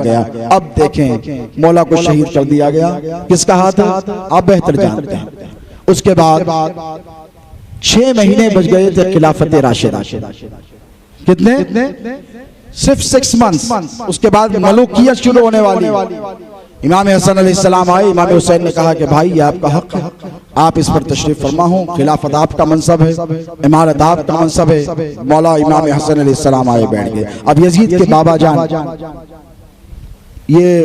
गया। अब देखें मौला को शहीद कर दिया गया, किसका हाथ है आप बेहतर जानते हैं। उसके बाद 6 महीने बच गए थे खिलाफत राशिदा, कितने सिर्फ 6 मंथ्स। उसके बाद मलूकियत शुरू होने वाली। इमाम हसन अलैहिस्सलाम आए, इमाम हुसैन ने कहा कि भाई ये आपका हक है, आप इस पर तशरीफ फरमा हो, खिलाफत आपका मनसब है, इमारत आपका मनसब है। मौला इमाम हसन अलैहिस्सलाम आए बैठ गए। अब यजीद के बाबा जान, ये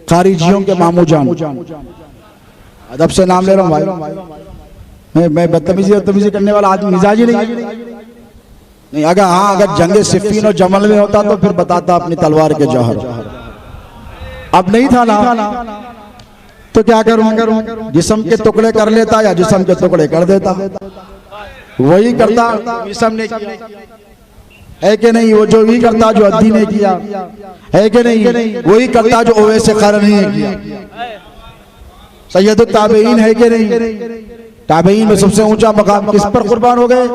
खारिजियों के मामू जान, अदब से नाम ले रहा हूँ भाई, मैं बदतमीजी करने वाला आदमी मिजाजी नहीं। अगर जंगे सिफ़ीन और जमल में होता तो फिर बताता अपनी तलवार के जौहर। अब नहीं था ना, तो क्या करूं, जिस्म के टुकड़े कर लेता या जिस्म के टुकड़े कर देता, वही करता जिस्म ने किया है कि नहीं, वो जो भी करता जो अद्दी ने किया है कि नहीं, वही करता जो ओवैसे क़रनी ने किया। सैयदुत ताबईन है कि नहीं, ताबईन में सबसे ऊंचा मकाम किस पर कुर्बान हो गए,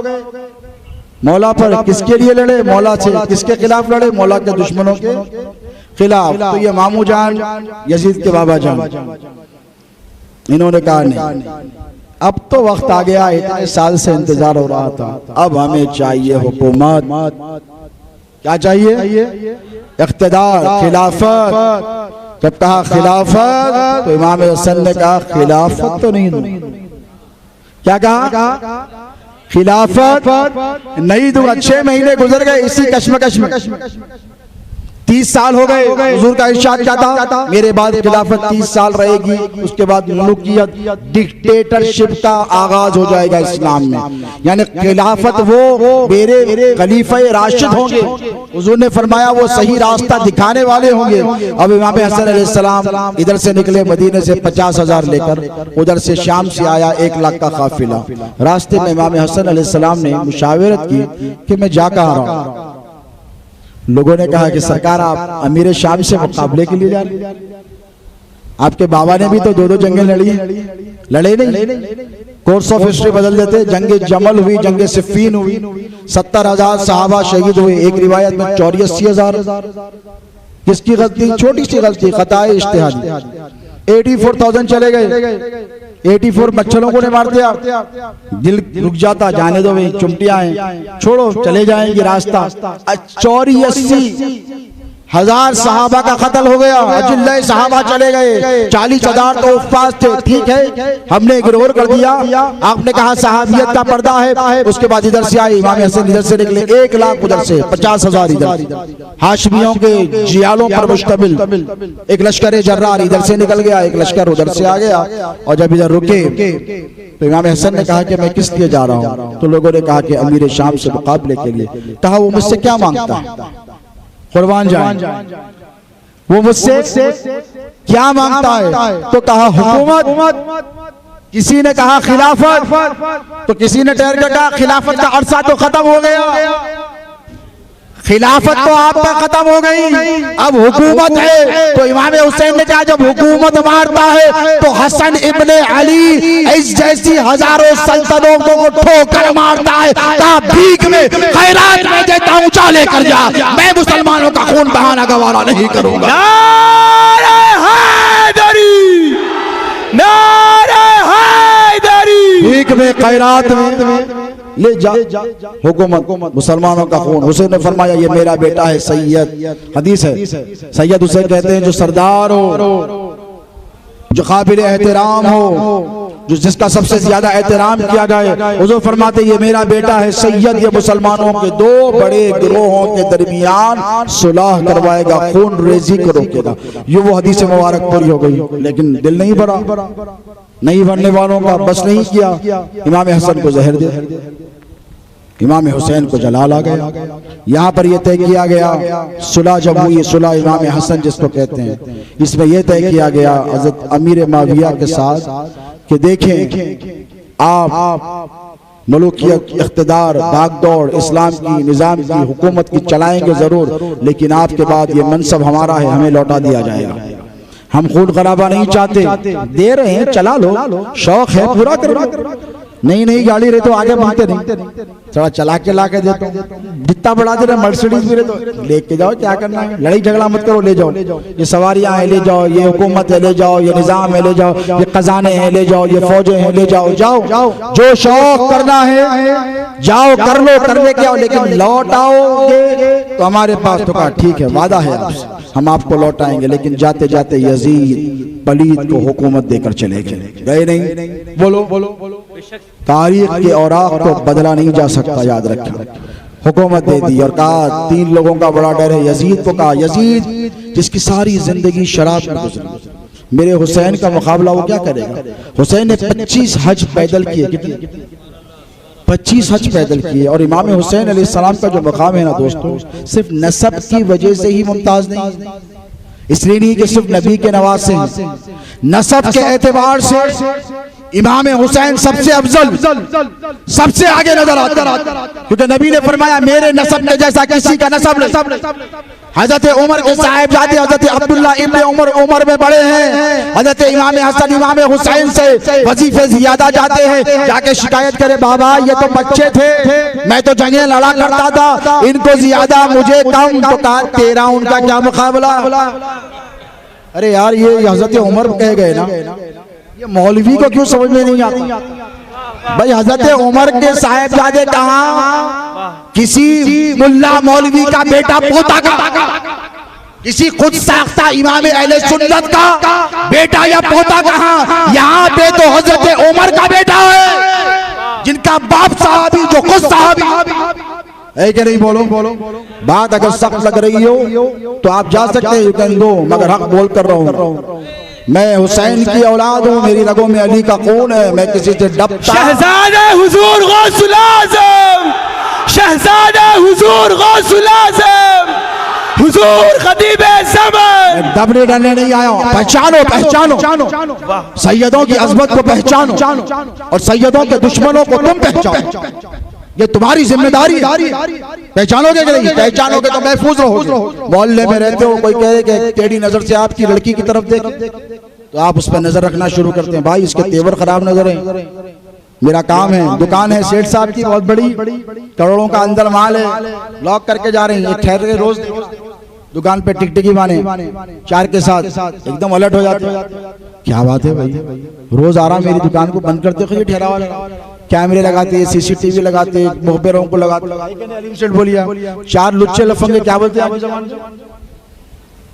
मौला पर। किसके लिए लड़े, मौला से। किसके खिलाफ लड़े, मौला के दुश्मनों के खिलाफ। तो ये मामू जान यजीद के बाबा जान, इन्होंने कहा नहीं, अब तो वक्त आ गया, इतने साल से इंतजार हो रहा था, अब हमें चाहिए हुकूमत। क्या चाहिए, इख्तिदार, खिलाफत। जब कहा खिलाफत तो इमाम हसन ने कहा खिलाफत तो नहीं दूंगा। क्या कहा, खिलाफत नहीं दूंगा। 6 महीने गुजर गए इसी कश्मकश में, 30 साल हो गए। हुजूर का इरशाद क्या था, मेरे बाद खिलाफत 30 साल रहेगी, उसके बाद मुल्कियत डिक्टेटरशिप का आगाज हो जाएगा इस्लाम में। यानी खिलाफत वो मेरे खलीफा राशिद होंगे। हुजूर ने फरमाया वो सही रास्ता दिखाने वाले होंगे। अब इमाम हसन अलैहिस्सलाम इधर से निकले मदीने से 50,000 लेकर, उधर से शाम से आया 1 लाख का काफिला। रास्ते में इमाम हसन अलैहिस्सलाम ने मुशावरत की कि मैं जा कहाँ रहा हूँ। लोगों ने कहा कि सरकार आप अमीर शाम से मुकाबले के लिए जा रहे हैं, आपके बाबा ने भी तो 2-2 जंगें लड़ी, लड़े नहीं। कोर्स ऑफ हिस्ट्री बदल देते। जंगे जमल हुई, जंगे सिफ़ीन हुई, 70,000 सहाबा शहीद हुए। एक रिवायत में 84,000। किसकी गलती, छोटी सी गलती, खताए इज्तिहादी। 84,000 चले गए, 84 मच्छरों को ने मार दिया। दिल रुक जाता, जाने दो भाई, चुमटियां हैं, छोड़ो, चले जाएंगे रास्ता। 84,000 सहाबा का कत्ल हो गया। अजिल्ले सहाबा चले गए, 40,000 तो उफ़ास थे। ठीक है, हमने इग्नोर कर दिया, आपने कहा सहाबियत का पर्दा है। उसके बाद इधर से आए इमाम हसन, इधर से निकले 1 लाख, उधर से 50,000 इधर। हाशमियों के जियालों पर मुश्तमिल एक लश्कर जर्रार इधर से निकल गया, एक लश्कर उधर से आ गया। और जब इधर रुके तो इमाम हसन ने कहा कि मैं किस लिए जा रहा हूँ। तो लोगों ने कहा कि अमीर शाम से मुकाबले के लिए। कहा वो मुझसे क्या मांगता है, कुर्बान जाए, वो मुझसे क्या मांगता है। तो कहा हुकूमत, किसी ने कहा खिलाफत, तो किसी ने ठहर कर कहा खिलाफत का अरसा तो खत्म हो गया, खिलाफत तो आपका खत्म हो गई, अब हुकूमत है। तो इमाम हुसैन ने कहा जब हुकूमत मारता है तो हसन इब्ने अली इस जैसी हजारों सल्तनतों को ठोकर मारता है। कहा भीख में खैरात में देता हूं, ऊंचा लेकर जा, मैं मुसलमानों का खून बहाना गवारा नहीं करूंगा। नारे हैदरी, नारे हैदरी। भीख में खैरात में ले जा हुकूमत, मुसलमानों का खून। हुसैन ने फरमाया ये मेरा बेटा है सैयद। हदीस है, सैयद उसे कहते हैं जो सरदार हो, जो काबिल एहतराम हो, जो जिसका सबसे ज्यादा एहतराम किया जाए। हुजूर फरमाते ये मेरा बेटा है सैयद, ये मुसलमानों के 2 बड़े गिरोहों के दरमियान सुलह करवाएगा, खून रेजी को रोकेगा। ये वो हदीस मुबारक पूरी हो गई, लेकिन दिल नहीं भरा, नहीं भरने वालों का बस नहीं किया। इमाम हसन को जहर दे, इमाम हुसैन को जलाल आ गया। यहाँ पर यह तय किया गया, सुलह जब हुई, सुलह इमाम हसन जिसको कहते हैं, इसमें यह तय किया गया हज़रत अमीर माविया के साथ कि देखें आप मलूकियत, इख्तिदार, भागदौड़, इस्लाम की, निज़ाम की, हुकूमत की चलाएंगे जरूर, लेकिन आपके बाद ये मनसब हमारा है, हमें लौटा दिया जाएगा। हम खून खराबा नहीं चाहते, दे रहे हैं, चला लो, शौक है पूरा करो, नई नई गाड़ी रहे तो आगे बढ़ते नहीं, थोड़ा चला के ला के देता हूँ। जितना बढ़ा दे रहे मर्सिडीज भी रहे तो लेके जाओ, क्या करना है, लड़ाई झगड़ा मत करो, ले जाओ। ये सवारियां हैं ले जाओ, ये हुकूमत है ले जाओ, ये निजाम है ले जाओ, ये खजाने हैं ले जाओ, ये फौजें हैं ले जाओ, जाओ जो शौक करना है जाओ कर लो, करने के आओ, लेकिन लौट आओगे तो हमारे पास तो कहा ठीक है वादा है आपसे, हम आपको लौटाएंगे, लेकिन जाते जाते यजीद पलीद को हुकूमत देकर चले गए नहीं। बोलो तारीख के औराक को बदला नहीं जा सकता, याद रखना। हुकूमत दे दी और कहा 3 लोगों का बड़ा डर है। यजीद को कहा, यजीद जिसकी सारी जिंदगी शराब में गुजरी, मेरे हुसैन का मुकाबला वो क्या करेगा। हुसैन ने 25 हज पैदल किए, कितने 25 हज पैदल किए। और इमाम हुसैन अलैहिस्सलाम का जो मकाम है ना दोस्तों, सिर्फ नसब की वजह से ही मुमताज नहीं, इसलिए नहीं कि सिर्फ नबी के नवासे हैं, नसब के एतबार से इमाम हुसैन सबसे अफजल, सबसे आगे नजर आता, क्योंकि नबी ने फरमाया मेरे नसब के जैसा किसी का नसब नहीं। हजरत उमर के साहिबजादे हजरत अब्दुल्ला इब्ने उमर में बड़े हैं। हजरत इमाम हसन इमाम हुसैन से वजीफे ज्यादा जाते हैं, जाके शिकायत करे बाबा ये तो बच्चे थे, मैं तो जंगें लड़ा करता था, इनको ज्यादा मुझे कम। तो कहा तेरा उनका क्या मुकाबला। अरे यार ये हजरत उमर कह गए ना, ये मौलवी को क्यों समझ में नहीं आता। भाई हजरत उमर के साहिबजादे कहाँ, किसी मुल्ला मौलवी का बेटा पोता का, किसी खुद साख्ता इमाम अहले सुन्नत का बेटा या पोता कहाँ, यहाँ पे तो हजरत उमर का बेटा है, जिनका बाप साहबी जो खुद साहबी है कि नहीं। बोलो बात अगर सख्त लग रही हो तो आप जा सकते हैं, यू कैन गो, मगर हक बोल कर रहा हूँ। मैं हुसैन की औलाद हूँ, मेरी रगों में अली का खून है, मैं किसी से डरता। शहजादे हुजूर गौसुल आज़म, शहजादे हुजूर गौसुल आज़म, हुजूर खतीबे ज़मान। दबने डरने नहीं आया, पहचानो सैयदों की अज़मत को पहचानो और सैयदों के दुश्मनों को तुम पहचानो, ये तुम्हारी जिम्मेदारी है। पहचानोगे कि नहीं, पहचानोगे तो महफूज रहोगे। मोहल्ले में रहते हो, कोई कहे कि टेढ़ी नजर से आपकी लड़की की तरफ देखे तो आप उस पर नजर रखना शुरू करते हैं, भाई इसके तेवर खराब नजर है। मेरा काम है, दुकान है सेठ साहब की बहुत बड़ी, करोड़ों का अंदर माल है, लॉक करके जा रहे हैं, ठहर के रोज दुकान पे टिकटिकी माने चार के साथ एकदम अलर्ट हो जाते हैं। क्या बात है भाई, रोज आ रहा मेरी दुकान को बंद करते हो, ठहरा वाला कैमरे लगाते, सीसीटीवी लगाते, मुखबिरों को लगाते। बोलिया 4 लुच्चे लफंगे क्या बोलते हैं,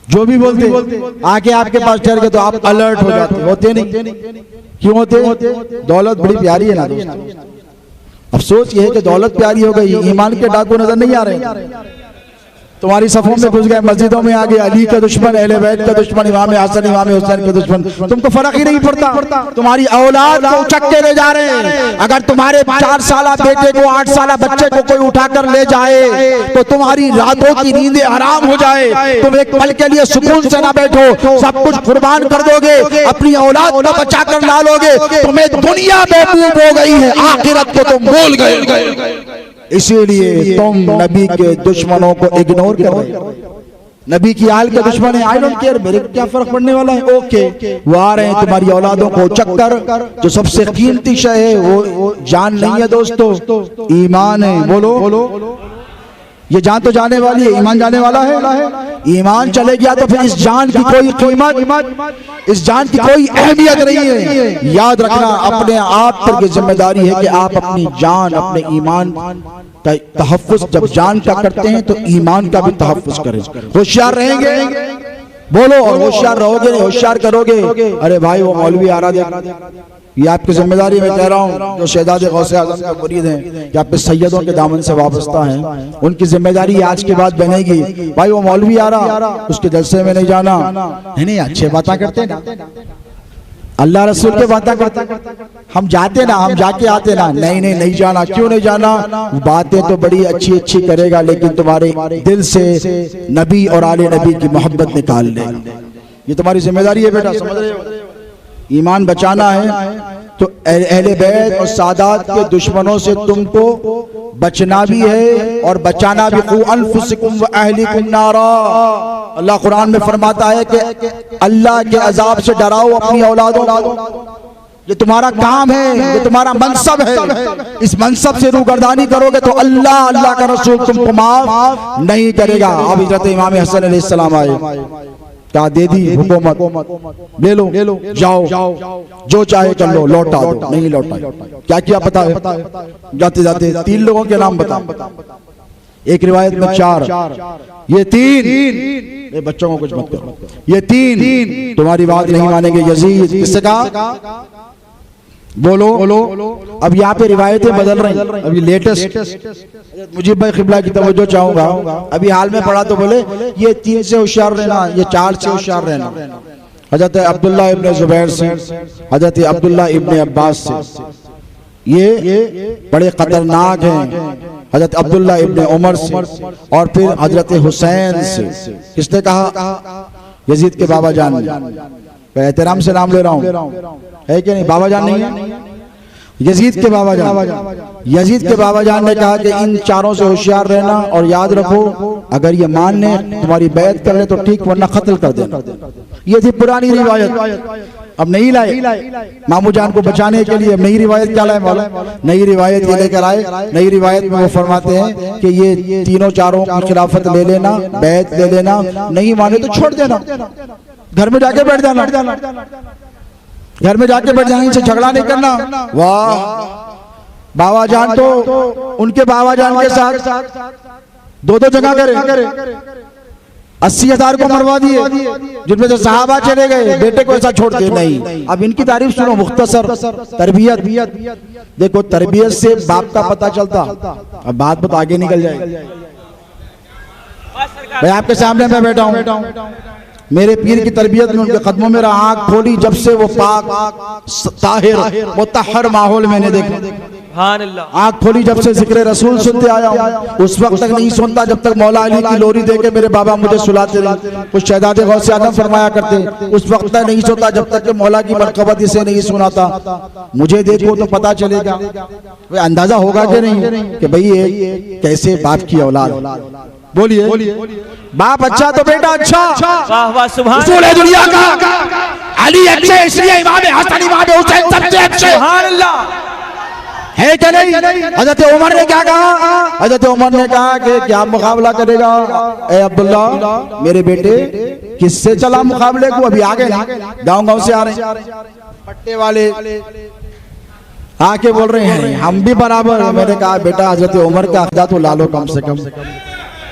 जो भी बोलते आके आपके पास ठहर के तो आप अलर्ट हो जाते। होते नहीं, क्यों होते? दौलत बड़ी प्यारी है ना दोस्तों। अफसोस ये है कि दौलत प्यारी हो गई, ईमान के डाकू नजर नहीं आ रहे। तुम्हारी सफों में घुस गए, मस्जिदों में आ गए, अली का दुश्मन, अहले बैत का दुश्मन, इमाम हसन इमाम हुसैन का दुश्मन, तुमको फर्क ही नहीं पड़ता। तुम्हारी औलाद को उचक्के ले जा रहे हैं। अगर तुम्हारे 4 साला बेटे को 8 साला बच्चे को कोई उठाकर ले जाए तो तुम्हारी रातों की नींदें हराम हो जाए, तुम एक पल के लिए सुकून से ना बैठो, सब कुछ कुर्बान कर दोगे, अपनी औलाद को बचा कर ला लोगे। तुम्हें दुनिया बेवकूफ हो गई है, आखिरत को तुम भूल गए। इसीलिए तुम नबी के दुश्मनों को इग्नोर कर रहे हो। नबी की आल के दुश्मन है, आई डोंट केयर, मेरे को क्या फर्क पड़ने वाला है। ओके, वो आ रहे हैं तुम्हारी औलादों को चक्कर। जो सबसे कीमती शय है वो जान नहीं है दोस्तों, ईमान है। बोलो ये जान तो जाने वाली है, ईमान जाने वाला है। ईमान चले गया तो फिर इस जान की कोई कीमत, इस जान की कोई अहमियत नहीं है। याद रखना, अपने आप पर ये जिम्मेदारी है कि आप अपनी जान, अपने ईमान का तहफ्फुज़ जब जान का करते हैं तो ईमान का भी तहफ्फुज़ करें। होशियार रहेंगे, बोलो, और होशियार रहोगे, होशियार करोगे। अरे भाई वो मौलवी आ रहा, ये आपकी जिम्मेदारी मैं कह रहा हूँ, जो शहजादे गौसे आज़म के मुरीद हैं या आपके सैयदों के दामन से वाबस्ता हैं, उनकी जिम्मेदारी आज के बाद बनेगी। भाई वो मौलवी आ रहा, उसके जलसे में नहीं जाना, नहीं अच्छे बातें करते हैं ना, अल्लाह रसूल के बातें करते, हम जाते ना, हम जाके आते ना, नहीं जाना। क्यों नहीं जाना? बातें तो बड़ी अच्छी अच्छी करेगा, लेकिन तुम्हारे दिल से नबी और आले नबी की मोहब्बत निकाल ले। ये तुम्हारी जिम्मेदारी है बेटा, समझ रहे हो? ईमान बचाना है तो अहले बैत और सादात के दुश्मनों से तुमको बचना भी है और बचाना भी। क़ू अनफुसकुम व अहलिकुम नारा, अल्लाह कुरान में फरमाता है कि अल्लाह के अजाब से डराओ अपनी औलादों को। ये तुम्हारा काम है, ये तुम्हारा मनसब है। इस मनसब से रूगर्दानी करोगे तो अल्लाह अल्लाह का रसूल तुमको माफ नहीं करेगा। अब हज़रत इमाम हसन अलैहिस्सलाम आए, क्या दे दी हुकूमत, ले लो जाओ जो चाहे कर लो, लौटा दो। नहीं लौटा। क्या किया पता है? जाते जाते 3 लोगों के नाम बता। एक रिवायत में 4, ये 3 बच्चों को कुछ मत करो, ये 3 तुम्हारी बात नहीं मानेंगे। यजीद किससे कहा? बोलो। अब यहाँ पे रिवायतें बदल रही हैं। अभी लेटेस्ट मुजीब भाई क़िबला की तवज्जो चाहूंगा। अभी हाल में पढ़ा तो बोले ये 3 से होशियार रहना, ये 4 से होशियार रहना। हजरत अब्दुल्ला इब्ने जुबैर से, हजरत अब्दुल्ला इब्ने अब्बास से, ये बड़े खतरनाक हैं। हजरत अब्दुल्ला इब्ने उमर से, और फिर हजरत हुसैन से। किसने कहा? यजीद के बाबा जान ने। एहतराम से नाम ले रहा हूँ, है कि नहीं? बाबा जान नहीं है, यजीद के बाबा जान। यजीद के बाबा जान ने कहा कि इन 4 से होशियार रहना, और याद रखो अगर ये मानने तुम्हारी बैत कर ले तो ठीक, वरना कत्ल कर देना। ये थी पुरानी रिवायत, अब नहीं लाए मामू जान को बचाने के लिए। अब नई रिवायत क्या लाए मौला? नई रिवायत ये लेकर आए। नई रिवायत में वो फरमाते हैं कि ये 3-4 की खिलाफत ले लेना, बैत ले लेना, नहीं माने तो छोड़ देना, घर में जाके बैठ जाना, घर में जाके बैठ जाने से झगड़ा नहीं करना। वाह, बाबा जान तो उनके बाबा जान के साथ 2-2 जगह करे, 80,000 को मरवा दिए, जिनमें से सहाबा चले गए, बेटे को ऐसा छोड़ दिए। नहीं, अब इनकी तारीफ सुनो मुख्तसर। तरबियत देखो, तरबियत से बाप का पता चलता। अब बात बहुत आगे निकल जाएगी। मैं आपके सामने मैं बैठा हूँ, मेरे पीर की तरबियत में उनके कदमों में आँख खोली जब से वो पाक ताहिर मुतहहर माहौल मैंने देखा। आँख खोली जब से जिक्र रसूल सुनते आया हूँ। उस वक्त तक नहीं सुनता जब तक मौला अली की लोरी देके मेरे बाबा मुझे सुलाते रहे। कुछ शहजादे गौसे आजम फरमाया करते, उस वक्त तक नहीं सोता जब तक कि मौला की मरकबत इसे नहीं सुनाता। मुझे देखो तो पता चलेगा, वे अंदाजा होगा कि नहीं कि भाई ये कैसे बाप की औलाद। बोलिए, बाप अच्छा तो बेटा अच्छा। वाह वाह, सुभान अल्लाह। दुनिया का अली अच्छे, इसलिए इमाम हसन इमाम हुसैन सबसे अच्छे। सुभान अल्लाह, है क्या नहीं? हजरत उमर ने क्या कहा? हजरत उमर ने कहा कि क्या मुकाबला करेगा? ए अब्दुल्ला मेरे बेटे, किससे चला मुकाबले को? अभी आगे गांव से आ रहे हैं पट्टे वाले, आके बोल रहे हैं हम भी बराबर। मैंने कहा बेटा हजरत उमर का अकीदा तो ला लो कम से कम।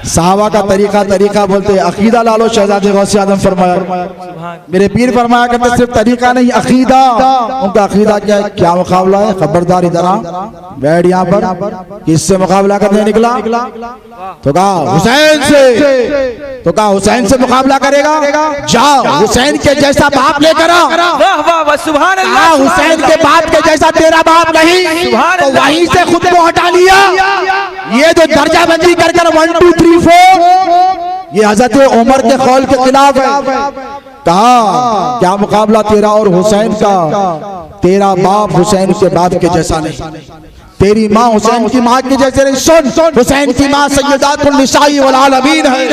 सहाबा का तरीका बोलते अकीदा ला लो। शहजादे गौसे आजम फरमाया, मेरे पीर फरमाया करते सिर्फ तरीका नहीं, अकीदा। उनका अकीदा क्या है? क्या मुकाबला है? खबरदार इधर आ, बैठ यहाँ पर। किससे मुकाबला करने निकला? तो कहा हुसैन से। तो कहा हुसैन से मुकाबला करेगा? जाओ हुसैन के जैसा बाप लेकर आ। वाह वाह वाह, सुभान अल्लाह। हुसैन के बाप के जैसा तेरा बाप नहीं, तो वहीं से खुद को हटा लिया। ये जो दर्जा बंदी कर 1 2 3 4, ये हजरत उमर के कौल के खिलाफ है। कहा क्या मुकाबला तेरा और हुसैन का? तेरा बाप हुसैन के बाप के जैसा नहीं, तेरी माँ हुसैन की माँ के जैसे नहीं। सुन, हुसैन की माँ सय्यदातुन निसाई वल आलमीन है,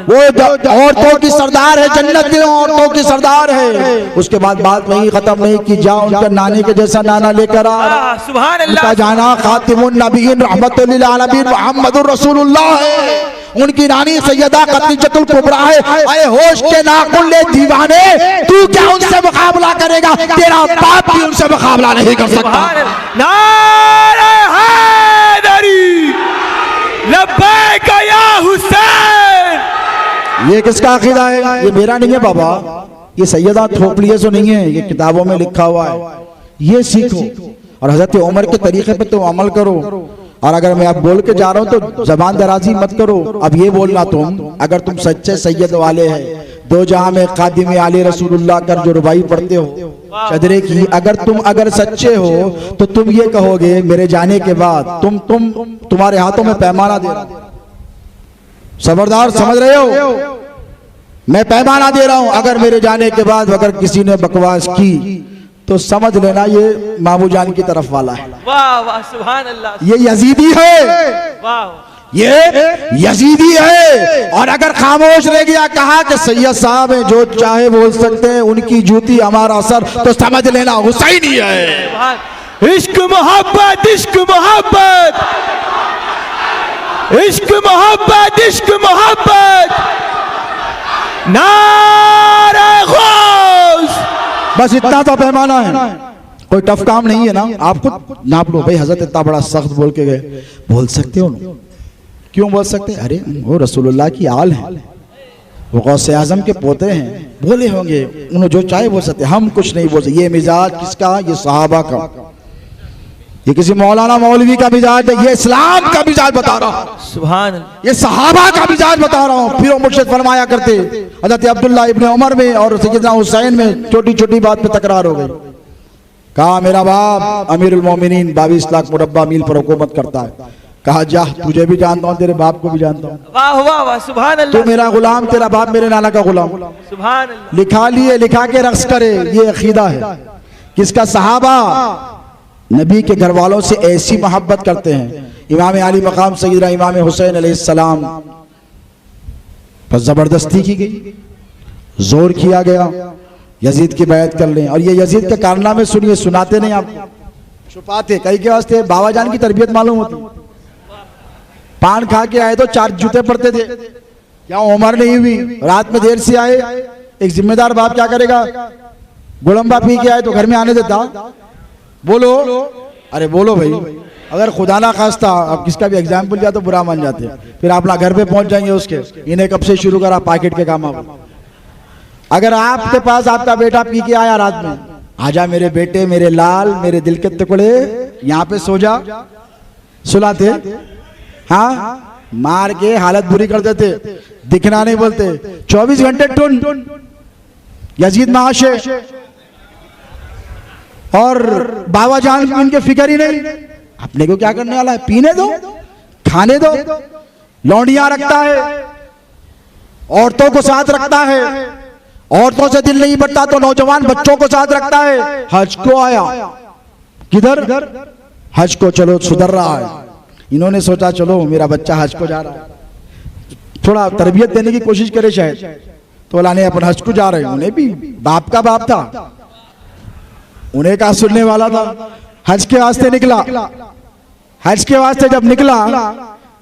वो औरतों की सरदार है, जन्नत की औरतों की सरदार है। उसके बाद बात वही खत्म नहीं की, जा उनका नाने के जैसा नाना लेकर आ। सुभान अल्लाह। उनका जाना खातिमुन नबीय्यीन रहमतुल लिल आलमीन मुहम्मदुर रसूलुल्लाह है। उनकी रानी सैयदा खदीजतुल कुबरा है। अरे होश के नाखून ले दीवाने, तू क्या उनसे मुकाबला करेगा? तेरा बाप भी उनसे मुकाबला नहीं कर सकता। नारे हैदरी, लब्बैक या हुसैन। ये किसका अकीदा है? ये मेरा नहीं है बाबा, ये सैयदा थोपलिये से नहीं है, ये किताबों में लिखा हुआ है। ये सीखो और हजरत उमर के तरीके पे तुम अमल करो। और अगर मैं अब बोल के जा रहा हूं तो जबान दराजी मत करो। अब ये बोलना तुम, अगर तुम सच्चे सैयद वाले हैं, दो जहां में खादिम आले रसूलुल्लाह कर जो रुबाई पढ़ते हो चदरे की, अगर सच्चे हो तो तुम ये कहोगे मेरे जाने के बाद तुम्हारे हाथों में पैमाना दे रहा हूं। खबरदार, समझ रहे हो? मैं पैमाना दे रहा हूं। अगर मेरे जाने के बाद अगर किसी ने बकवास की तो समझ लेना ये मामू जान की तरफ वाला है। वाह वाह, सुभान अल्लाह। ये यजीदी है। वाह, ये यजीदी है। और अगर खामोश रह गया, कहा कि सैयद साहब है, जो चाहे बोल सकते हैं, उनकी जूती हमारा असर, तो समझ लेना हुसैनी है। इश्क मोहब्बत, इश्क मोहब्बत, इश्क मोहब्बत, इश्क मोहब्बत, नारे गौस। बस इतना तो पैमाना है, कोई टफ काम नहीं है ना। आप खुद नाप लो भाई, हजरत इतना बड़ा सख्त बोल के गए, बोल सकते हो ना? क्यों बोल सकते? अरे वो रसूलुल्लाह की आल है, वो गौसे आजम के पोते हैं, बोले होंगे, उन्होंने जो चाहे बोल सकते, हम कुछ नहीं बोल सकते। ये मिजाज किसका? ये सहाबा का, ये किसी मौलाना मौलवी का मिजाज है, ये इस्लाम का मिजाज बता रहा हूं, सुभान अल्लाह। ये सहाबा का मिजाज बता रहा हूं। फिर मुर्शिद फरमाया करते, हजरत अब्दुल्ला इब्ने उमर में और सैयदना हुसैन में छोटी छोटी बात पे तकरार हो गई। कहा मेरा बाप अमीरुल मोमिनीन 22 लाख मुरब्बा मील पर हुकूमत करता है। कहा जा, तुझे भी जानता हूँ, तेरे बाप को भी जानता हूँ, वाह वाह वाह, सुभान तू अल्लाह, मेरा गुलाम, तेरा बाप मेरे नाना का गुलाम। सुभान अल्लाह। लिखा लिए, लिखा के रक्स करे, ये अकीदा है किसका? सहाबा नबी के घर वालों से ऐसी मोहब्बत करते हैं। इमाम आली मकाम सैयदना इमाम हुसैन अलैहिस्सलाम पर जबरदस्ती की गई, जोर किया गया, यजीद की बैत कर लें। और ये यजीद के कारनामे सुनिए, सुनाते नहीं आप, छुपाते। कई के वास्ते बाबा जान की तरबियत मालूम होती, पान खा के आए तो 4 जूते पड़ते थे, क्या उम्र नहीं हुई, रात में देर से आए, एक जिम्मेदार बाप क्या करेगा? गोलंबा पी के आए तो घर में आने देता? बोलो, अरे बोलो भाई, अगर खुदा ना खास्ता अब किसका भी एग्जाम्पल दिया तो बुरा मान जाते हैं, फिर आप ना घर पे पहुंच जाएंगे उसके, इन्हें कब से शुरू करा पैकेट के काम। आप अगर आपके पास आपका बेटा पी के आया रात में, आजा मेरे बेटे, मेरे लाल, मेरे दिल के टुकड़े, यहाँ पे सो जा, सुलाते? हाँ, मार के हालत बुरी कर देते, दिखना नहीं बोलते, 24 घंटे टुन। यजीद महाशे और बाबा जान की इनके फिक्र ही नहीं, अपने को क्या करने वाला है, पीने दो, खाने दो। लौंडियां रखता है, औरतों को साथ रखता है, औरतों से दिल नहीं बढ़ता तो नौजवान बच्चों को साथ रखता है। हज को आया, किधर? हज को, चलो सुधर रहा है। इन्होंने सोचा चलो मेरा बच्चा हज को जा रहा है, थोड़ा तरबियत देने की कोशिश करे शायद, तो अल्लाह ने अपन हज को जा रहे हैं। उन्हें भी बाप का बाप था, उन्हें का सुनने वाला था। हज के वास्ते निकला, हज के वास्ते जब निकला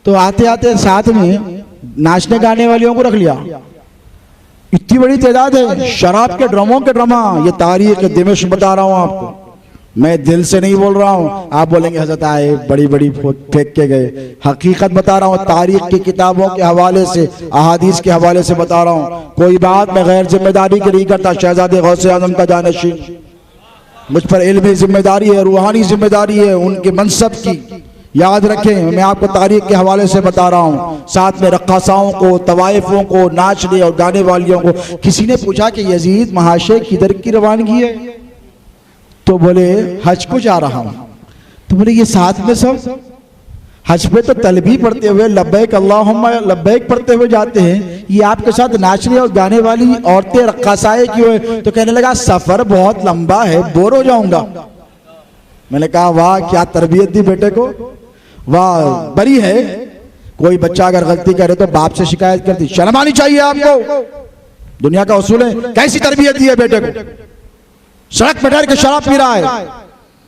तो आते आते साथ में नाचने गाने वालियों को रख लिया। इतनी बड़ी तादाद है, शराब के ड्रमों के ड्रमा। ये तारीख दिमश्क बता रहा हूं आपको, मैं दिल से नहीं बोल रहा हूं। आप बोलेंगे हजरत आए बड़ी बड़ी फेंक के गए, हकीकत बता रहा हूं, तारीख की किताबों के हवाले से, अहादीस के हवाले से बता रहा हूं। कोई बात मैं गैर जिम्मेदारी की नहीं करता। शहजादे गौसे आजम का जानशीन, मुझ पर इल्मी जिम्मेदारी है, रूहानी जिम्मेदारी है उनके मनसब की। याद रखें, मैं आपको तारीख के हवाले से बता रहा हूं। साथ में रक्कासाओं को, तवाइफों को, नाचने और गाने वालियों को। किसी ने पूछा कि यजीद महाशय किधर की रवानगी है? तो बोले हज को जा रहा हूं। तो बोले ये साथ में सब हज पे तो तलबी पढ़ते हुए लब्बैक अल्लाहुम्मा लब्बैक पढ़ते हुए जाते हैं, ये आपके साथ नाचने और गाने वाली औरतें रक्कासाए क्यों है? तो कहने लगा सफर बहुत लंबा है, बोर हो जाऊंगा। मैंने कहा वाह क्या तरबियत दी बेटे को, वाह बड़ी है। कोई बच्चा अगर गलती करे तो बाप से शिकायत करती, शर्म आनी चाहिए आपको, दुनिया का उसूल है। कैसी तरबियत दी है बेटे को? सड़क पर बैठ के शराब पी रहा है,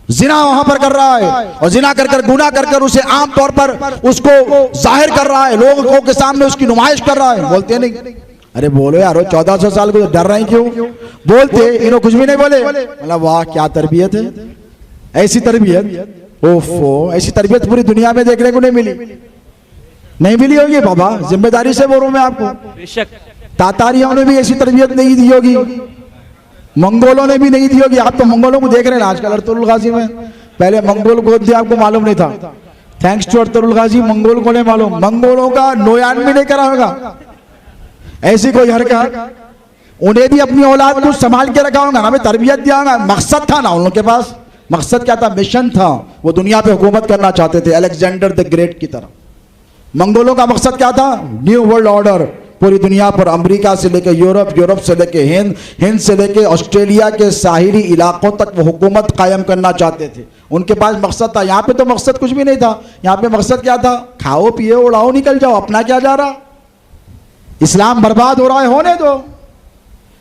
जिना वहां पर कर रहा है, और जिना कर कर गुनाह कर कर उसे आम तौर पर उसको जाहिर कर रहा है, लोगों के सामने उसकी नुमाइश कर रहा है। बोलते नहीं, अरे बोलो यारो 1400 साल को डर रहे क्यों? बोलते, इन्होंने कुछ भी नहीं बोले। मतलब वाह क्या तरबियत है, ऐसी तरबियत, ओफो ऐसी तरबियत पूरी दुनिया में देखने को नहीं मिली, नहीं मिली होगी बाबा, जिम्मेदारी से बोल रहा हूं मैं आपको। बेशक तातारियों ने भी ऐसी तरबियत नहीं दी होगी, मंगोलों ने भी नहीं दी होगी। आप तो मंगोलों को देख रहे हैं आजकल अर्तुरुल गाजी में, पहले मंगोल को थे आपको मालूम नहीं था। Thanks to Ertugrul Ghazi, Mongol को नहीं मालूम, मंगोलों का नोयान भी नहीं करा होगा ऐसी कोई हरकत। उन्हें भी अपनी औलाद को संभाल के रखा होगा, हमें तरबियत दिया होगा। मकसद था ना उन लोगों के पास, मकसद क्या था? मिशन था, वो दुनिया पे हुकूमत करना चाहते थे अलेक्जेंडर द ग्रेट की तरह। मंगोलों का मकसद क्या था? न्यू वर्ल्ड ऑर्डर, पूरी दुनिया पर, अमेरिका से लेकर यूरोप, यूरोप से लेकर हिंद, हिंद से लेकर ऑस्ट्रेलिया के साहिली इलाकों तक वो हुकूमत कायम करना चाहते थे। उनके पास मकसद था। यहाँ पे तो मकसद कुछ भी नहीं था। यहाँ पे मकसद क्या था? खाओ पियो उड़ाओ निकल जाओ, अपना क्या जा रहा। इस्लाम बर्बाद हो रहा है, होने दो।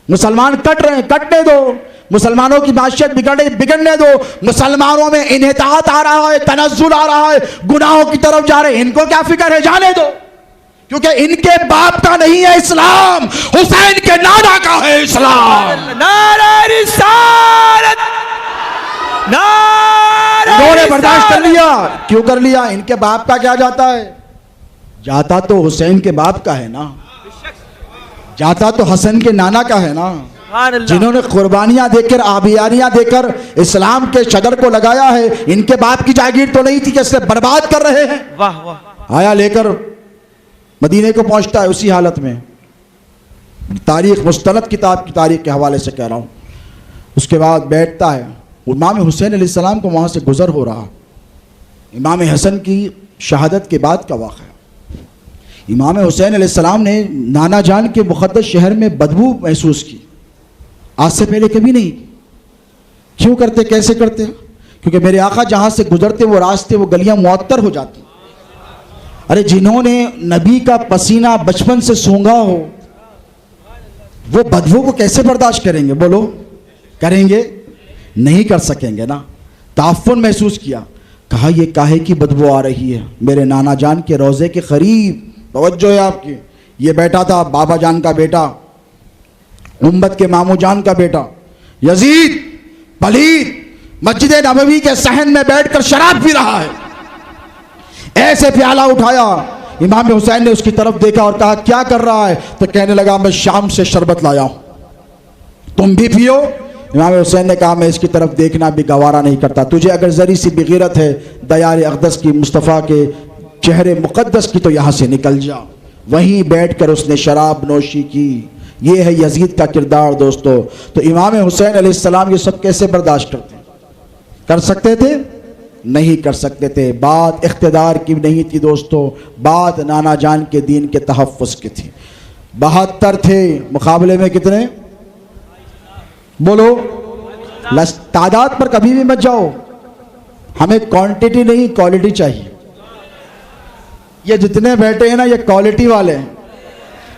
मुसलमान कट रहे हैं, कटने दो। मुसलमानों की माशियत बिगड़ने दो। मुसलमानों में इन्हितात आ रहा है, तनज़्ज़ुल आ रहा है, गुनाहों की तरफ जा रहे हैं। इनको क्या फिक्र है? जाने दो, क्योंकि इनके बाप का नहीं है इस्लाम, हुसैन के नाना का है इस्लाम। नारा रिसालत, नारा इन्होंने बर्दाश्त कर रिसालत। लिया। क्यों कर लिया? इनके बाप का क्या जाता है? जाता तो हुसैन के बाप का है ना, जाता तो हसन के नाना का है ना, सुभान अल्लाह। जिन्होंने कुर्बानियां देकर, आबियारियां देकर इस्लाम के शजर को लगाया है। इनके बाप की जागीर तो नहीं थी कि इसे बर्बाद कर रहे हैं। वाह वाह। आया लेकर मदीने को पहुंचता है उसी हालत में। तारीख, मुस्तनद किताब की तारीख के हवाले से कह रहा हूँ। उसके बाद बैठता है। इमाम हुसैन अलैहिस्सलाम को वहाँ से गुजर हो रहा। इमाम हसन की शहादत के बाद का वाक़या। इमाम हुसैन अलैहिस्सलाम ने नाना जान के मुक़द्दस शहर में बदबू महसूस की, आज से पहले कभी नहीं। क्यों करते, कैसे करते? क्योंकि मेरे आका जहाँ से गुजरते वो रास्ते, वो गलियाँ मुअत्तर हो जाती। अरे जिन्होंने नबी का पसीना बचपन से सूंघा हो, वो बदबू को कैसे बर्दाश्त करेंगे? बोलो, करेंगे? नहीं कर सकेंगे ना। ताफ़ुन महसूस किया, कहा ये काहे की बदबू आ रही है? मेरे नाना जान के रोज़े के करीब, तवज्जो है आपकी। ये बैठा था बाबा जान का बेटा, उम्मत के मामू जान का बेटा यजीद पलीद, मस्जिद नबवी के सहन में बैठकर शराब पी रहा है। ऐसे प्याला उठाया, इमाम हुसैन ने उसकी तरफ देखा और कहा क्या कर रहा है? तो कहने लगा मैं शाम से शरबत लाया हूं, तुम भी पियो। इमाम हुसैन ने कहा मैं इसकी तरफ देखना भी गवारा नहीं करता। तुझे अगर जरी सी बिगीरत है दयार अक़दस की, मुस्तफ़ा के चेहरे मुक़द्दस की, तो यहाँ से निकल जा। वहीं बैठकर उसने शराब नोशी की। ये है यजीद का किरदार दोस्तों। तो इमाम हुसैन अलैहिस्सलाम ये सब कैसे बर्दाश्त करते? कर सकते थे? नहीं कर सकते थे। बात इख्तिदार की नहीं थी दोस्तों, बात नाना जान के दीन के तहफ़्फ़ुज़ की थी। 72 थे, मुकाबले में कितने? बोलो। तादाद पर कभी भी मत जाओ, हमें क्वांटिटी नहीं क्वालिटी चाहिए। ये जितने बैठे हैं ना, ये क्वालिटी वाले हैं,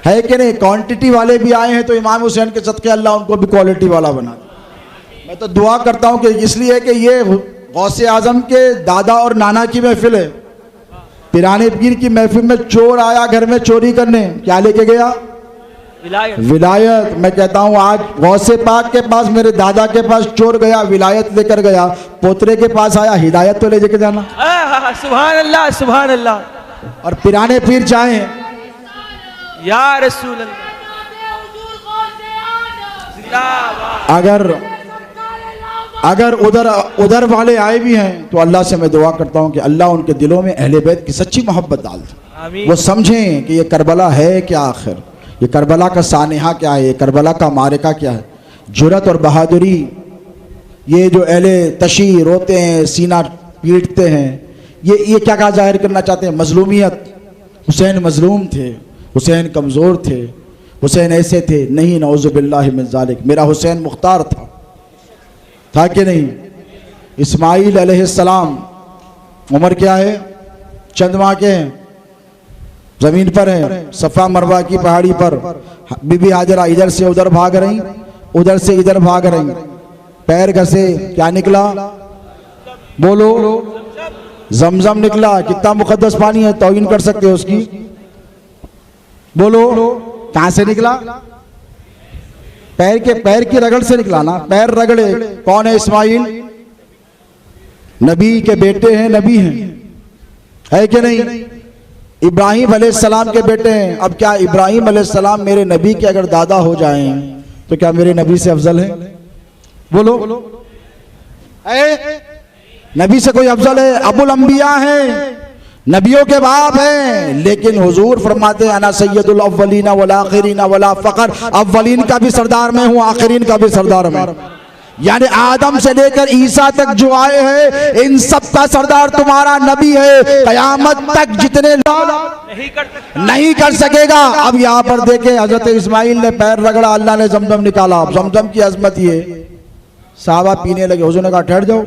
है कि नहीं? क्वांटिटी वाले भी आए हैं तो इमाम हुसैन के सदक़े अल्लाह उनको भी क्वालिटी वाला बना दे। मैं तो दुआ करता हूँ कि इसलिए कि ये गौसे आजम के दादा और नाना की महफिल है। पिराने पीर की महफिल में चोर आया घर में चोरी करने, क्या लेके गया? विलायत। विलायत। मैं कहता हूँ आज गौसे पाक के पास, मेरे दादा के पास चोर गया, विलायत लेकर गया। पोतरे के पास आया, हिदायत तो ले लेके जाना। सुभान अल्लाह, सुभान अल्लाह। और पिराने पीर चाहे या रसूल अल्लाह, अगर उधर वाले आए भी हैं तो अल्लाह से मैं दुआ करता हूँ कि अल्लाह उनके दिलों में अहले बैत की सच्ची मोहब्बत डाल दे। वो समझें कि ये करबला है क्या, आखिर ये करबला का सानेहा क्या है, ये करबला का मारिका क्या है। जुरत और बहादुरी, ये जो अहले तशी रोते हैं, सीना पीटते हैं, ये क्या जाहिर करना चाहते हैं? मजलूमियत। हुसैन मजलूम थे, हुसैन कमज़ोर थे, हुसैन ऐसे थे। नहीं, नऊज़ु बिल्लाहि मिन ज़ालिक। मेरा हुसैन मुख्तार था कि नहीं? इस्माइल अलैहिस्सलाम उम्र क्या है? चंद माह के हैं, ज़मीन पर हैं, सफ़ा मरवा की पहाड़ी पर। बीबी हाजरा इधर से उधर भाग रही, उधर से इधर भाग रही, पैर घसे, क्या निकला? बोलो, जमजम निकला। कितना मुकद्दस पानी है, तौहीन कर सकते हो उसकी? बोलो, कहां से निकला? पैर की रगड़ से निकला ना। पैर रगड़े। कौन है इस्माइल? नबी के बेटे हैं, नबी हैं, है कि नहीं? इब्राहिम अलैहिस्सलाम के बेटे हैं। अब क्या इब्राहिम अलैहिस्सलाम मेरे नबी के अगर दादा हो जाएं तो क्या मेरे नबी से अफजल है? बोलो, नबी से कोई अफजल है? अबुल अंबिया है, नबियों के बाप हैं। लेकिन हुजूर फरमाते हैं अना सय्यदुल अव्वलीना वल आखिरीना वला फकर। अव्वलीन का भी सरदार मैं हूँ, आखिरीन का भी सरदार मैं। यानी आदम से लेकर ईसा तक जो आए हैं, इन सब का सरदार तुम्हारा नबी है। कयामत तक जितने लोग नहीं कर सकेगा। अब यहाँ पर देखे, हजरत इस्माइल ने पैर रगड़ा, अल्लाह ने जमजम निकाला। जमजम की अजमत ये, साहबा पीने लगे, हुजूर ने कहा ठहर जाओ।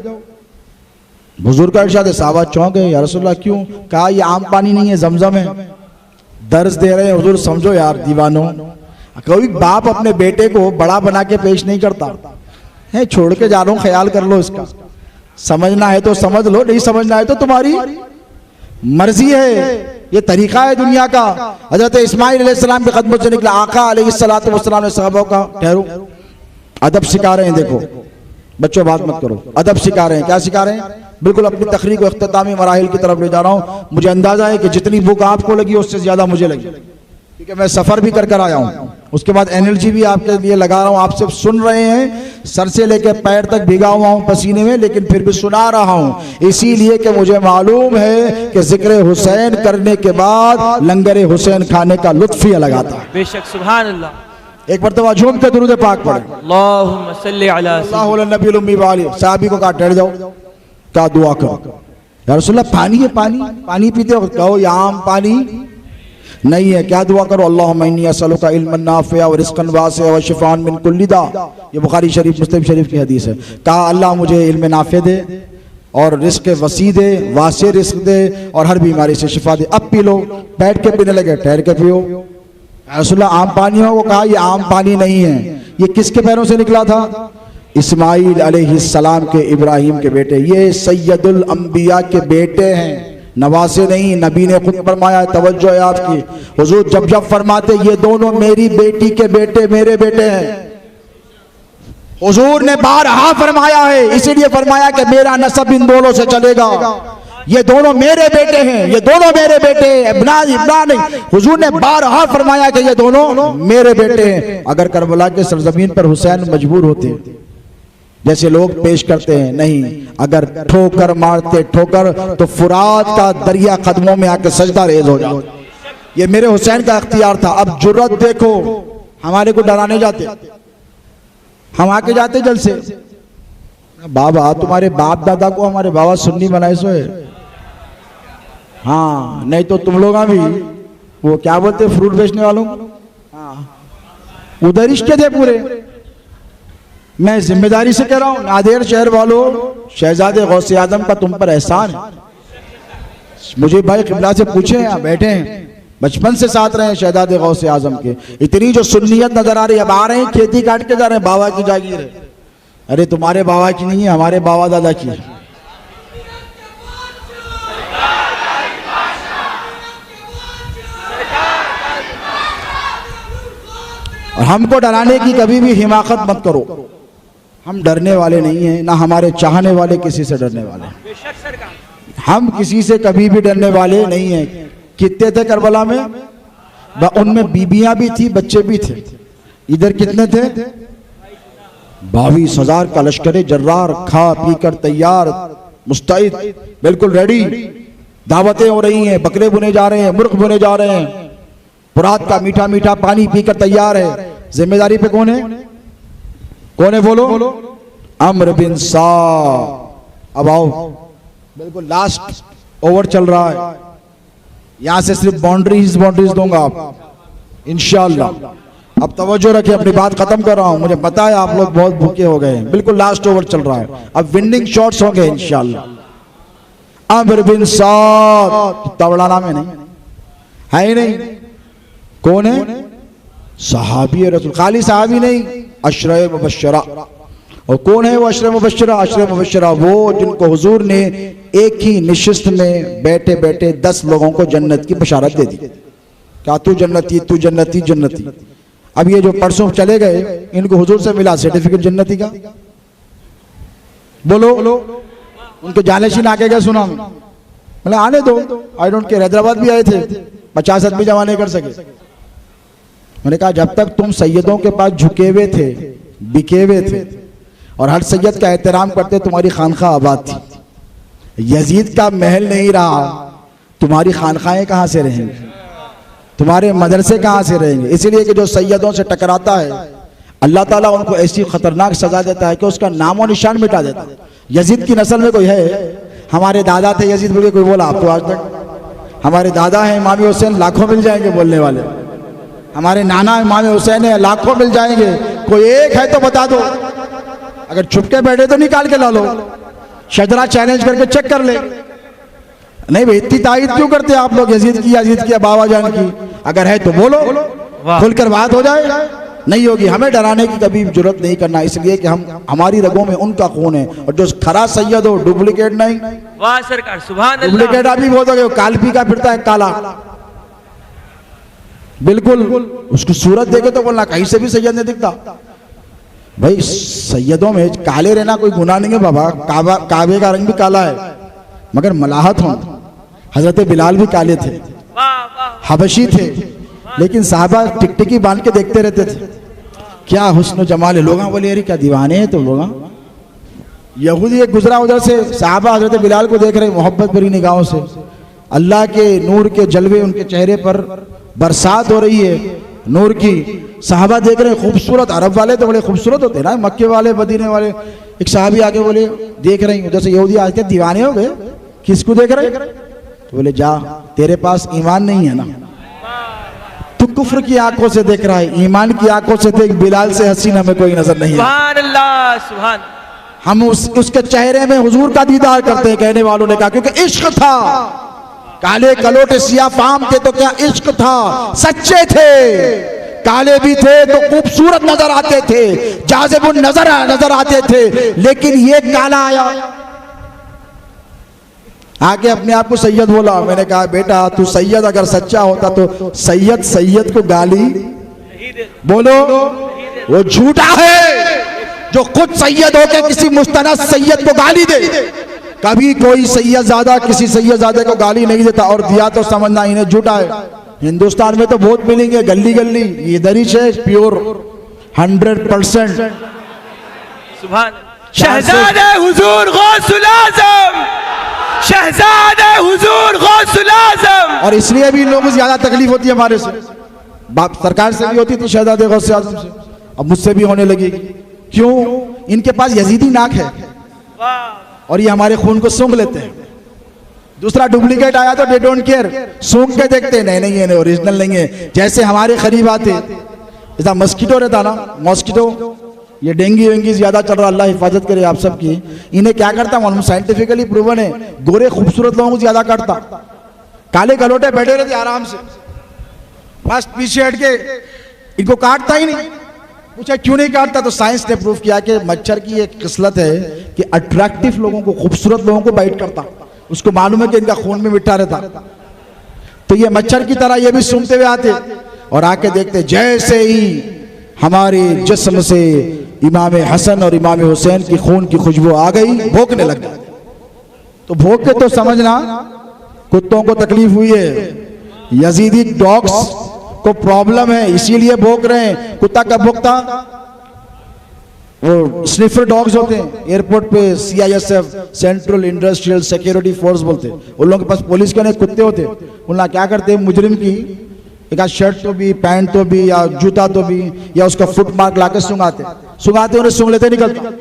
हुजूर का इरशाद है, साहबा चौंक गए, या रसूलल्लाह क्यों? कहा ये आम पानी नहीं है, जमजम है। दर्ज दे रहे हैं हुजूर, समझो यार दीवानों। कोई बाप अपने बेटे को बड़ा बना के पेश नहीं करता है, छोड़ के जा रहा हूं, ख्याल कर लो इसका। समझना है तो समझ लो, नहीं समझना है तो तुम्हारी मर्जी है। ये तरीका है दुनिया का। हजरत इस्माइल अलैहिस्सलाम के कदमों से निकला आका अलैहिस्सलातु वस्सलाम ने सहाबा का, ठहरो, अदब सिखा रहे हैं। देखो बच्चों बात मत करो, अदब सिखा रहे हैं। क्या सिखा रहे हैं? बिल्कुल अपनी तकरीर को इख्तितामी मराहिल की तरफ ले जा रहा हूँ। मुझे अंदाजा है कि जितनी भूख आपको लगी उससे ज्यादा मुझे लगी, क्योंकि मैं सफर भी कर कर आया हूँ। उसके बाद एनर्जी भी आपके लिए लगा रहा हूँ। आप सिर्फ सुन रहे हैं, सर से लेकर पैर तक भीगा हुआ हूँ पसीने में, लेकिन फिर भी सुना रहा हूँ, इसीलिए कि मुझे मालूम है कि जिक्र हुसैन करने के बाद लंगर हुसैन खाने का लुत्फ ही अलग आता है। बेशक, सुभान अल्लाह। एक मरतबा झूम के दुरूद पाक पढ़े, अल्लाहुम्मा सल्ली अला अल्लाहु अला नबील उम्मी वाली। साहबी को कहा ठहर जाओ, क्या दुआ करो? या रसूलल्लाह पानी है, पानी पीते हो? कहो ये आम पानी नहीं है, क्या दुआ करो? अल्लाहुम्मा इन्नी असअलुका इल्मन नाफ़िअ व रिज़्क़न वासिअ व शिफ़ाअन मिन कुल्लि दा। ये बुखारी शरीफ मुस्लिम शरीफ की हदीस है। कहा अल्लाह मुझे इल्म नाफ़े दे और रिज़्क़ वसी दे, वासे रिज़्क़ दे और हर बीमारी से शिफा दे। अब पी लो। बैठ के पीने लगे, ठहर के पियो। रसूलल्लाह आम पानी हो? वो कहा ये आम पानी नहीं है। ये किसके पैरों से निकला था? इस्माइल अलैहिस्सलाम के, इब्राहिम के बेटे। ये सैयदुल अंबिया के बेटे हैं, नवासे नहीं। नबी ने खुद फरमाया, तवज्जो है आपकी, हुजूर जब जब फरमाते ये दोनों मेरी बेटी के बेटे मेरे बेटे हैं। हुजूर ने बारहा फरमाया है, इसीलिए फरमाया कि मेरा नसब इन दोनों से चलेगा। ये दोनों मेरे बेटे हैं, ये दोनों मेरे बेटे हैं। इब्ना नहीं, हुजूर ने बारहा फरमाया कि ये दोनों मेरे बेटे हैं। अगर करबला के सरजमीन पर हुसैन मजबूर होते, जैसे लोग पेश करते हैं, नहीं, अगर ठोकर मारते ठोकर तो फुरात का दरिया कदमों में आकर सजदा रेज हो जाओ। ये मेरे हुसैन का अख्तियार था। अब जुर्रत देखो, हमारे को डराने जाते, हम आके जाते जल से, बाबा तुम्हारे बाप दादा को हमारे बाबा सुन्नी बनाए सो है। हाँ, नहीं तो तुम लोग भी वो क्या बोलते फ्रूट बेचने वालों, हाँ, उधर रिश्ते थे पूरे। मैं जिम्मेदारी से कह रहा हूं, नादेर शहर वालों, शहजादे गौसे आजम का तुम पर एहसान है। मुझे भाई किबला से पूछे, यहाँ बैठे हैं, बचपन से साथ रहे हैं शहजादे गौसे आजम के। इतनी जो सुन्नियत नजर आ रही है, अब आ रहे हैं खेती काट के जा रहे हैं, बाबा की जागीर है। अरे तुम्हारे बाबा की नहीं है, हमारे बाबा दादा की है। और हमको डराने की कभी भी हिमाकत मत करो। हम डरने वाले नहीं हैं, ना हमारे चाहने वाले किसी से डरने वाले। हम किसी से कभी भी डरने वाले नहीं हैं। कितने थे करबला में? उनमें बीबियां भी थी, बच्चे भी थे। इधर कितने थे? 22,000 का लश्कर जर्रार, खा पी कर तैयार, मुस्तैद, बिल्कुल रेडी। दावतें हो रही हैं, बकरे बुने जा रहे हैं, मुर्ग बुने जा रहे हैं, फुरात का मीठा मीठा पानी पीकर तैयार है। जिम्मेदारी पे कौन है? कौन है बोलो? अम्र बिन सा। अब आओ, बिल्कुल लास्ट ओवर चल रहा है। यहां से सिर्फ बाउंड्रीज दूंगा आप इंशाअल्लाह। अब तवज्जो रखिए, अपनी बात खत्म कर रहा हूं। मुझे पता है आप लोग बहुत भूखे हो गए हैं। बिल्कुल लास्ट ओवर चल रहा है, अब विनिंग शॉट्स होंगे इंशाअल्लाह। अम्र बिन साद, तवड़ाना में नहीं है ही नहीं। कौन है? सहाबी रसूल, खाली सहाबी नहीं, अशरे मुबश्शरा। और कौन है वो अशरे मुबश्शरा? अशरे मुबश्शरा वो जिनको हुजूर ने एक ही निशिस्त में बैठे बैठे 10 लोगों को जन्नत की बशारत दे दी। क्या तू जन्नती, तू जन्नती, जन्नती। अब ये जो परसों चले गए, इनको हुजूर से मिला सर्टिफिकेट जन्नती का। बोलो, उनके जानेशीन आके गए, सुना मैंने, आने दो, आई डोंट केयर। हैदराबाद भी आए थे, 50 आदमी जमा नहीं कर सके। मैंने कहा जब तक तुम सैयदों के पास झुके हुए थे, बिके हुए थे और हर सैयद का एहतराम करते, तुम्हारी खानखा आबाद थी। यजीद का महल नहीं रहा, तुम्हारी खानखाएं कहां से रहेंगी? तुम्हारे मदरसे कहां से रहेंगे? इसलिए कि जो सैयदों से टकराता है, अल्लाह ताला उनको ऐसी खतरनाक सजा देता है कि उसका नाम और निशान मिटा देता है। यजीद की नस्ल में कोई है, हमारे दादा थे यजीद बोल के कोई बोला आपको आज तक? हमारे दादा हैं इमाम हुसैन, लाखों मिल जाएंगे बोलने वाले। हमारे नाना इमाम हुसैन है, लाखों मिल जाएंगे। कोई एक है तो बता दो, अगर छुपके बैठे तो निकाल के ला लो, शजरा चैलेंज करके चेक कर ले। नहीं भाई, इतनी तारीफ क्यों करते आप लोग यजीद की बाबा जान की? अगर है तो बोलो, खुलकर बात हो जाए। नहीं होगी, हमें डराने की कभी जरूरत नहीं करना, इसलिए कि हमारी रगों में उनका खून है। और जो खरा सैयद हो, डुप्लीकेट नहीं। वाह सरकार, सुभान अल्लाह। डुप्लीकेट आप भी बहुत हो गए, कालपी का फिरता है काला, बिल्कुल उसकी सूरत देखे तो बोलना कहीं से भी सैयद नहीं दिखता। भाई सैयदों में काले रहना कोई गुनाह नहीं है बाबा। काबे का रंग भी काला है, मगर मलाहत हो। हजरत बिलाल भी काले थे, हबशी थे, लेकिन साहबा टिकटिकी बांध के देखते रहते थे। क्या हुस्न जमाल है। लोग बोले अरे क्या दीवाने हैं तुम लोग। यहूदी एक गुजरा उधर से, साहबा हजरत बिलाल को देख रहे मोहब्बत भरी निगाहों से। अल्लाह के नूर के जलवे उनके चेहरे पर बरसात हो रही है नूर की। साहबा देख रहे खूबसूरत। अरब वाले तो बड़े खूबसूरत होते हैं ना, मक्के वाले मदीने वाले। एक साहबी आके बोले देख रही उधर से यहूदी आते, दीवाने हो गए, किसको देख रहे? तो बोले जा, तेरे पास ईमान नहीं है ना, तू कुफ्र की आंखों से देख रहा है, ईमान की आंखों से देख। बिलाल से हसीन हमें कोई नजर नहीं है। सुभान अल्लाह, सुभान। हम उसके चेहरे में हुजूर का दीदार करते हैं, कहने वालों ने कहा, क्योंकि इश्क था। काले कलोटे सिया फाम थे तो क्या इश्क था, सच्चे थे। काले भी थे तो खूबसूरत नजर आते थे, जाज़िबुन नजर आते थे। लेकिन ये काला आया, आके अपने आप को सैयद बोला। मैंने कहा बेटा तू सैयद अगर सच्चा होता तो सैयद को गाली बोलो, वो झूठा है जो खुद सैयद होकर किसी मुस्तनद सैयद को गाली दे। कभी कोई सैयदजादा किसी सैयदजादे को गाली नहीं देता, और दिया तो समझना इन्हें झूठा है। हिंदुस्तान में तो बहुत मिलेंगे गली गली, इधर ही से प्योर 100%। सुभान। शहजादे हुजूर गौसुल आज़म, शहजादे हुजूर गौसुल आज़म। और इसलिए भी लोगों को ज्यादा तकलीफ होती है हमारे से। बाप सरकार से भी होती थी, शहजादे गौसुल आज़म से, अब मुझसे भी होने लगी। क्यों? इनके पास यजीदी नाक है और ये हमारे खून को सूंघ लेते हैं। दूसरा डुप्लीकेट आया तो दे डोंट केयर, सूंघ के देखते नहीं ये ओरिजिनल नहीं है। जैसे हमारे करीब आते, जैसा मस्कीटो रहता ना, मॉस्किटो, ये डेंगू वेंगी ज्यादा चल रहा, अल्लाह हिफाजत करे आप सबकी। इन्हें क्या करता मालूम, साइंटिफिकली प्रूवन है, गोरे खूबसूरत लोगों को ज्यादा काटता। काले गलोटे बैठे रहते आराम से, बस पीछे हट के, इनको काटता ही नहीं। पूछा क्यों नहीं काटता, तो साइंस ने प्रूव किया कि मच्छर की एक किस्लत है कि अट्रैक्टिव लोगों को, खूबसूरत लोगों को बाइट करता। उसको मालूम है कि इनका खून में मिठा रहता, तो ये मच्छर की तरह ये भी सूंघते हुए आते और आके देखते। जैसे ही हमारे जिस्म से इमाम हसन और इमाम हुसैन की खून की खुशबू आ गई, भौंकने लग गए। तो भौंक के तो समझना कुत्तों को तकलीफ हुई है, यजीदी डॉग्स को प्रॉब्लम है, इसीलिए भौंक रहे हैं। कुत्ता कब भौंकता? वो स्निफर डॉग्स होते हैं एयरपोर्ट पे, CISF central industrial security force बोलते हैं। उन लोगों के पास पुलिस के कुत्ते होते हैं। उन क्या करते हैं, मुजरिम की एक शर्ट तो भी, पैंट तो भी, या जूता तो भी, या उसका फुट मार्क लाके सूंघाते उन्हें सूंघ लेते, निकलता,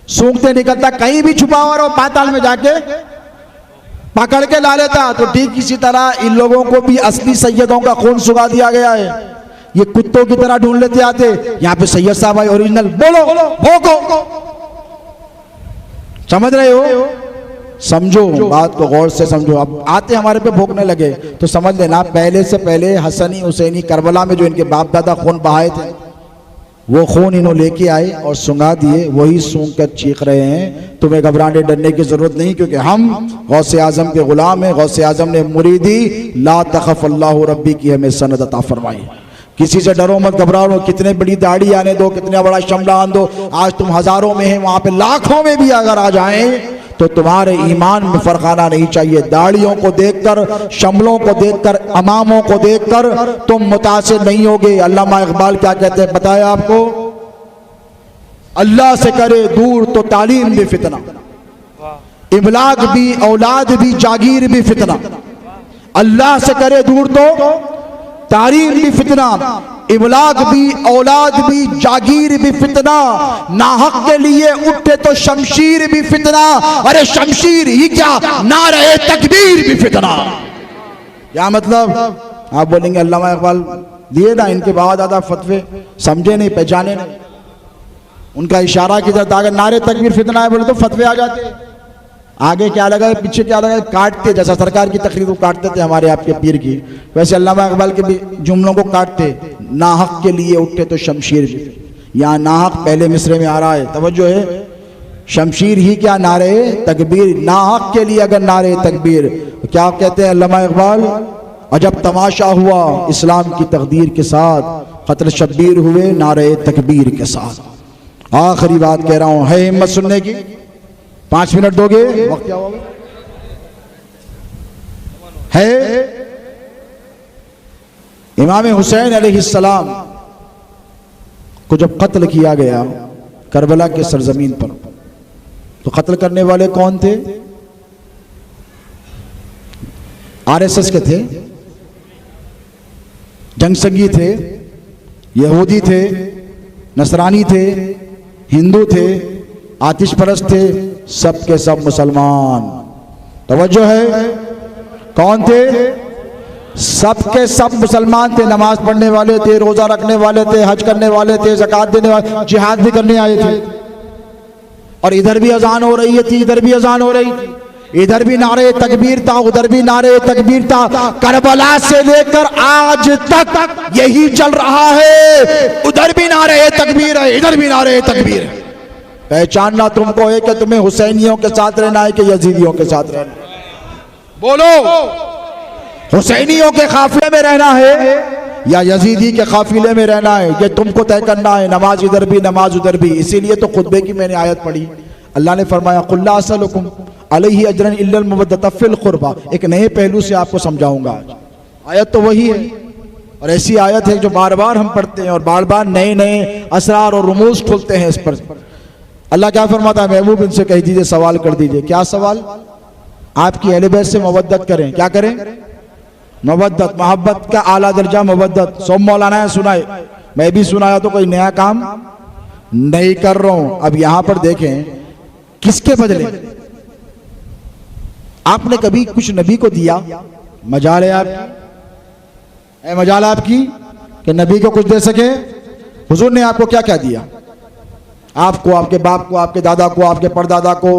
सूंघते निकलता, कहीं भी छुपा हुआ और पाताल में जाके पकड़ के ला लेता। तो ठीक इसी तरह इन लोगों को भी असली सैयदों का खून सुगा दिया गया है। ये कुत्तों की तरह ढूंढ लेते आते, यहाँ पे सैयद साहब भाई ओरिजिनल, बोलो भोंको, समझ रहे हो? समझो बात को, गौर से समझो। अब आते हमारे पे भोंकने लगे तो समझ लेना पहले से पहले हसनी हुसैनी करबला में जो इनके बाप दादा खून बहाए थे, वो खून इन्हों लेके आए और सुंगा दिए, वही सूंघ कर चीख रहे हैं। तुम्हें घबराने डरने की जरूरत नहीं, क्योंकि हम गौसे आजम के गुलाम हैं। गौसे आजम ने मुरीदी ला तखफ अल्लाह रब्बी की हमें सनद अता फरमाई। किसी से डरो मत, घबराओ। कितने बड़ी दाढ़ी आने दो, कितना बड़ा शमला आन दो, आज तुम हजारों में हैं, वहां पे लाखों में भी अगर आ जाएं तो तुम्हारे ईमान में फर्क आना नहीं चाहिए। दाढ़ियों को देखकर, शमलों को देखकर, अमामों को देखकर तुम मुतासिर नहीं होगे। अल्लामा इकबाल क्या कहते हैं बताया आपको, अल्लाह से करे दूर तो तालीम भी फितना, इमलाक भी, औलाद भी, जागीर भी फितना। अल्लाह से करे दूर तो तालीम भी फितना, इमलाक भी, औलाद भी, जागीर भी फितना, नाहक के लिए उठे तो शमशीर भी फितना, अरे शमशीर ही क्या नारे तकबीर भी फितना। क्या मतलब? आप बोलेंगे अल्लामा इकबाल दिए ना इनके बाबा दादा फतवे, समझे नहीं, पहचाने नहीं, उनका इशारा किधर था? अगर नारे तकबीर फितना है बोले तो फतवे आ जाते। आगे क्या लगा है, पीछे क्या लगा है? काटते, जैसा सरकार की तकरीर को काटते थे हमारे आपके पीर की, वैसे अल्लामा इकबाल के भी जुमलों को काटते। नाहक के लिए उठे तो शमशीर भी, यहाँ नाहक पहले मिसरे में आ रहा है, तवज्जो है। शमशीर ही क्या नारे तकबीर, नाहक के लिए अगर नारे तकबीर, तो क्या कहते हैं अल्लामा इकबाल? अजब तमाशा हुआ इस्लाम की तकदीर के साथ, कत्ल शब्बीर हुए नारे तकबीर के साथ। आखिरी बात कह रहा हूं, है हिम्मत सुनने की? 5 मिनट दोगे? वक्त क्या होगा? है इमाम हुसैन अलैहिस्सलाम को जब कत्ल किया गया करबला के सरजमीन पर, तो कत्ल करने वाले कौन थे? आरएसएस के थे, जंगसंगी थे, यहूदी थे, नसरानी थे, हिंदू थे, आतिश परस्त थे, सब के सब मुसलमान। तवज्जो है, कौन थे? सब के सब मुसलमान थे, नमाज पढ़ने वाले थे, रोजा रखने वाले थे, हज करने वाले थे, ज़कात देने वाले, जिहाद भी करने आए थे। और इधर भी अजान हो रही थी, इधर भी अजान हो रही थी, इधर भी नारे तकबीर था, उधर भी नारे तकबीर था। करबला से लेकर आज तक यही चल रहा है, उधर भी नारे तकबीर है, इधर भी नारे तकबीर है। पहचानना तुमको है कि तुम्हें हुसैनियों के साथ रहना है कि यजीदियों के साथ रहना है? बोलो, हुसैनियों के काफिले में रहना है या यजीदी के काफिले में रहना है, ये तुमको तय करना है। नमाज इधर भी, नमाज उधर भी। इसीलिए तो खुतबे की मैंने आयत पढ़ी, अल्लाह ने फरमाया कुल ला असलुकुम अलैहि अजरन इल्लल मवद्दत फिल कुर्बा। एक नए पहलू से आपको समझाऊंगा। आयत तो वही है, और ऐसी आयत है जो बार बार हम पढ़ते हैं और बार बार नए नए असरार और रुमूज खुलते हैं इस पर। अल्लाह क्या फरमाता है? महबूब इनसे कह दीजिए, सवाल कर दीजिए। क्या सवाल? आपकी अहले बैत से मवद्दत करें। क्या करें? मवद्दत, मोहब्बत का आला दर्जा मवद्दत। सब मौलाना सुनाए, मैं भी सुनाया, तो कोई नया काम नहीं कर रहा हूं। अब यहां पर देखें, किसके बदले? आपने कभी कुछ नबी को दिया? मजाल है आपकी, मजाल आपकी कि नबी को कुछ दे सके? हुजूर ने आपको क्या क्या दिया? आपको, आपके बाप को, आपके दादा को, आपके परदादा को,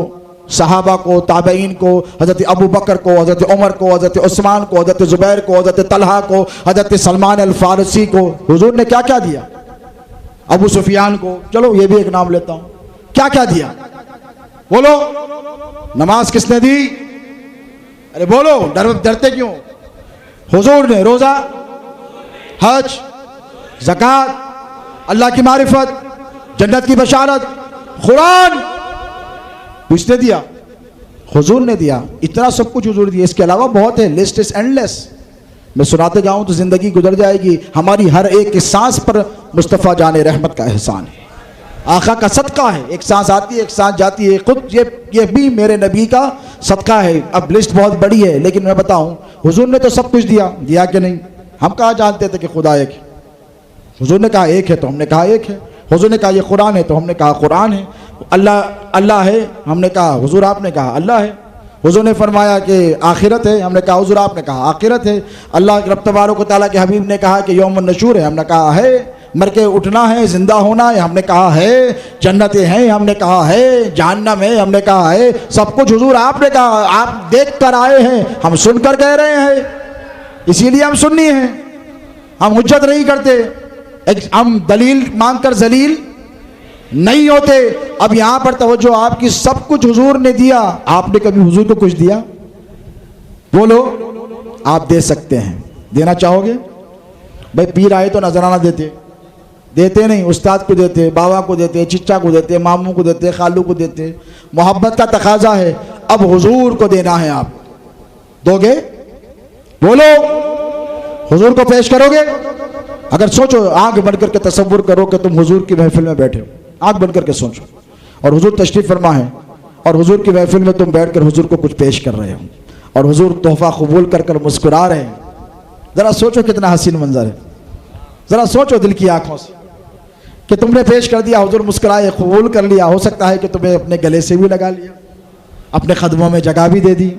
सहाबा को, ताबईन को, हजरत अबू बकर को, हजरत उमर को, हजरत उस्मान को, हजरत जुबैर को, हजरत तलहा को, हजरत सलमान अल फारसी को हुजूर ने क्या क्या दिया? अबू सुफियान को, चलो ये भी एक नाम लेता हूं, क्या क्या दिया? बोलो। नमाज किसने दी? अरे बोलो, डरते क्यों? हुजूर ने। रोजा, हज, ज़कात, अल्लाह की मारिफत, जन्नत की बशारत, कुरान, किसने दिया? हुजूर ने दिया। इतना सब कुछ हुजूर दिया। इसके अलावा बहुत है, लिस्ट इज एंडलेस। मैं सुनाते जाऊं तो जिंदगी गुजर जाएगी। हमारी हर एक सांस पर मुस्तफ़ा जाने रहमत का एहसान है, आका का सदका है। एक सांस आती है, एक सांस जाती है, खुद ये भी मेरे नबी का सदका है। अब लिस्ट बहुत बड़ी है, लेकिन मैं बताऊं, हुजूर ने तो सब कुछ दिया कि नहीं? हम कहाँ जानते थे कि खुदा एक है? हुजूर ने कहा एक है तो हमने कहा एक है। हुजूर ने कहा ये कुरान है तो हमने कहा कुरान है। अल्लाह है, हमने कहा हुजूर आपने कहा अल्लाह है। हुजूर ने फरमाया कि आखिरत है, हमने कहा हुजूर आपने कहा आखिरत है। अल्लाह रब तबारक व तआला के हबीब ने कहा कि यौम नशूर है, हमने कहा है। मर के उठना है, जिंदा होना है, हमने कहा है। जन्नतें हैं, हमने कहा है। जहन्नम है, हमने कहा है। सब कुछ हुजूर आपने कहा। आप देख कर आए हैं, हम सुनकर कह रहे हैं, इसीलिए हम सुन्नी हैं। हम हुज्जत नहीं करते, हम दलील मांगकर जलील नहीं होते। अब यहां पर तवज्जो, आपकी सब कुछ हुजूर ने दिया। आपने कभी हुजूर को कुछ दिया? बोलो। आप दे सकते हैं, देना चाहोगे? भाई पीर आए तो नजराना देते नहीं, उस्ताद को देते, बाबा को देते, चिच्चा को देते, मामू को देते, खालू को देते। मोहब्बत का तकाजा है, अब हुजूर को देना है। आप दोगे? बोलो। हुजूर को पेश करोगे? अगर सोचो, आंख बंद करके तसव्वुर करो कि तुम हुजूर की महफिल में बैठे हो, आंख बंद करके सोचो, और हुजूर तशरीफ फरमा है, और हुजूर की महफिल में तुम बैठकर हुजूर को कुछ पेश कर रहे हो, और हुजूर तोहफा कबूल कर मुस्कुरा रहे हैं। जरा सोचो कितना हसीन मंजर है। जरा सोचो दिल की आंखों से कि तुमने पेश कर दिया, हुजूर मुस्कुराए, कबूल कर लिया, हो सकता है कि तुम्हें अपने गले से भी लगा लिया, अपने कदमों में जगह भी दे दी।